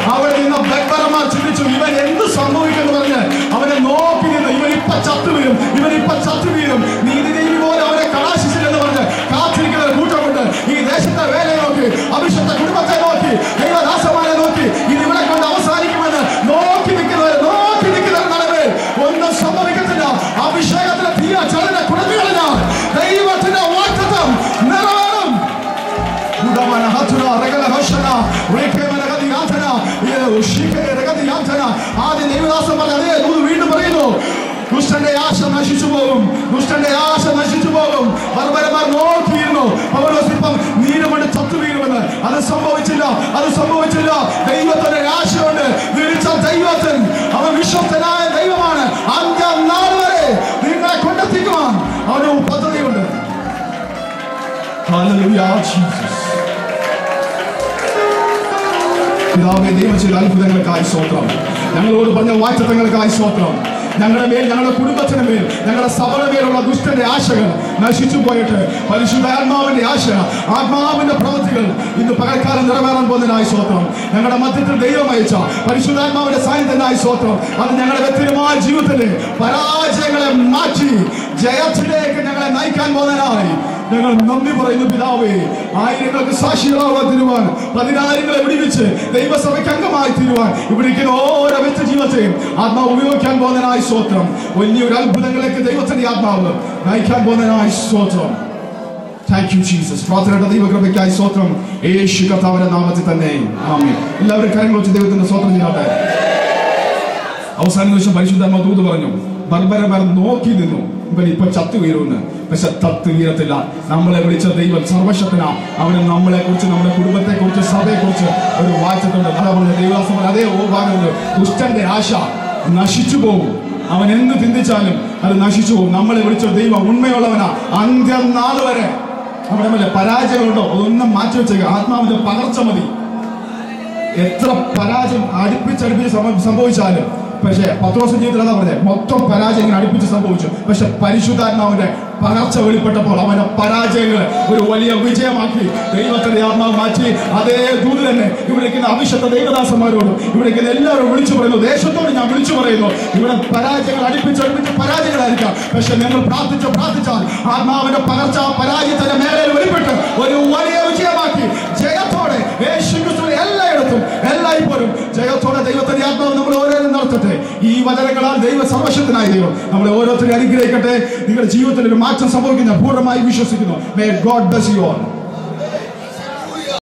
our in the Blackbarama, even in the Samu, our no opinion, even if Pachatuvium, even if Pachatuvium, needed more our Kalashi in the water, Kathik, Muta, he rested the Valley, Abishata Kurmata, they were Asamanoki, he never got outside, no Kinikilla, no Kinikilla, one of Samarikana, Abishaka, Tia, Chalana, Kurana, they were to know what to them, Naram, Budamana Hatuna, Regala Hoshana, Rekamana Yantana, Shika, Regati Yantana, Adi Nevasamana, who read the Marino. Dustande Asha Nashitubum, Dustande Asha Nashitubum, Barbara no Kino, Pavosipam, Nidam and Tatuvirana, and the Sambovichilla, Daivatan and Asha, Viricha Daivatan, our Bishop and I, Daivana, Anga Nalare, Vina Kondatikuan, Anu Pataliunda. Hallelujah, Jesus. Pidawe Devachil Alpha Sotram, Nango Bana White Tangai Sotram. ഞങ്ങളുടെ മേൽ ഞങ്ങളുടെ കുടുംബത്തിന് മേൽ ഞങ്ങളുടെ സഭയുടെ മേലുള്ള ദുഷ്ടന്റെ ആശകൾ നശിച്ചു പോയിട്ട് പരിശുദ്ധാത്മാവിന്റെ ആശ ആത്മാവിന്റെ പ്രവൃത്തികൾ ഇന്ന് പകൽക്കാലം നിറവേറാൻ പോകുന്നതിനായി സ്തോത്രം. ഞങ്ങളുടെ മധ്യത്തിൽ ദൈവം അയച്ച പരിശുദ്ധാത്മാവിന്റെ സാന്നിധ്യത്തിനായി സ്തോത്രം. അത് ഞങ്ങളുടെ വ്യക്തിപരമായ ജീവിതത്തിലെ പരാജയങ്ങളെ മാറ്റി ജയത്തിലേക്ക് ഞങ്ങളെ നയിക്കാൻ പോകുന്നതിനായി ഞങ്ങൾ നന്ദി പറയുന്നു പിതാവേ. ആയിരങ്ങൾക്ക് സാക്ഷികളാവാൻ തീരുവാൻ, പതിനായിരങ്ങളെ വിടിവിച്ച് ദൈവസഭയ്ക്ക് അംഗമായി തീരുവാൻ ഇവിടേക്കുന്ന ഓരോ വ്യക്തി ജീവിതത്തെയും ആത്മാവ് ഉപയോഗിക്കാൻ പോകുന്നതിനായി സ്തോത്രം. വലിയൊരു അത്ഭുതങ്ങളിലേക്ക് ദൈവത്തിന്റെ ആത്മാവ് നയിക്കാൻ പോകുന്നതിനായി സ്തോത്രം. Thank you Jesus. പ്രാർത്ഥനയുടെ ദൈവകൃപയ്ക്കായി സ്തോത്രം. യേശു കർത്താവിന്റെ നാമത്തിൽ തന്നെ ആമേൻ. എല്ലാവരും കരങ്ങൾ വെച്ച് ദൈവത്തിന്റെ സ്തോത്രം ചെയ്യട്ടെ. അവസാന ദിവസം പരിശുദ്ധാത്മാവ് ദൂത് പറഞ്ഞു, ബർബരമാർ നോക്കി നിന്നു, ഇവൻ ഇപ്പൊ ചത്തു വീഴുമെന്ന്. പക്ഷെ തത്ത് വീഴത്തില്ല. നമ്മളെ വിളിച്ച ദൈവം സർവശക്തനാ. അവന് നമ്മളെ കുറിച്ച്, നമ്മുടെ കുടുംബത്തെ കുറിച്ച്, സഭയെ കുറിച്ച് ഒരു വാഴ്ചത്തുണ്ട്. അതാ പറഞ്ഞ ദൈവദാസൻ അതേ ഭാഗമുണ്ട്. ദുഷ്ടന്റെ ആശ നശിച്ചു പോകും. അവൻ എന്ത് ചിന്തിച്ചാലും അത് നശിച്ചു പോകും. നമ്മളെ വിളിച്ച ദൈവം ഉണ്മയുള്ളവനാ. അന്ത്യം നാൾ വരെ നമ്മുടെ മേലെ പരാജയമുണ്ടോ അതൊന്നും മാറ്റി വെച്ചേക്കുക. ആത്മാവിന്റെ പകർച്ച മതി. എത്ര പരാജയം അടുപ്പിച്ചടുപ്പിച്ച് സംഭവിച്ചാലും, പക്ഷേ പത്രോസ് ജീവിതത്തിൽ അതാ പറഞ്ഞത്, മൊത്തം പരാജയങ്ങൾ അടുപ്പിച്ച് സംഭവിച്ചു. പക്ഷെ പരിശുദ്ധാത്മാവിന്റെ പകർച്ച വെളിപ്പെട്ടപ്പോൾ അവന്റെ പരാജയങ്ങൾ ഒരു വലിയ വിജയമാക്കി ദൈവത്തിന്റെ ആത്മാവ് മാറ്റി. അതേ ദൂത് തന്നെ ഇവിടേക്കുന്ന അഭിഷക്ത ദൈവദാസന്മാരോടും ഇവിടേക്കുന്ന എല്ലാവരും വിളിച്ചു പറയുന്നു. ദേശത്തോട് ഞാൻ വിളിച്ചു പറയുന്നു, ഇവിടെ പരാജയങ്ങൾ അടുപ്പിച്ചടുപ്പിച്ച് പരാജയങ്ങളായിരിക്കാം. പക്ഷെ നിങ്ങൾ പ്രാർത്ഥിച്ചാൽ ആത്മാവിന്റെ പകർച്ച പരാജയത്തിന്റെ മേഖലയിൽ വെളിപ്പെട്ട് ഒരു വലിയ വിജയമാക്കി ജയത്തോടെ യേശുക്രിസ്തുവിനെ എല്ലായിടത്തും എല്ലായ്പ്പോഴും ജയത്തോടെ ദൈവത്തിന്റെ ആത്മാവ് നമ്മൾ ഓരോരും നടത്തട്ടെ. ഈ വചനങ്ങളാൽ ദൈവ സർവശക്തനായ ദൈവം നമ്മളെ ഓരോരുത്തരും അനുഗ്രഹിക്കട്ടെ. നിങ്ങളുടെ ജീവിതത്തിൽ ഒരു മാറ്റം സംഭവിക്കുന്ന പൂർണ്ണമായി വിശ്വസിക്കുന്നു. May God bless you all.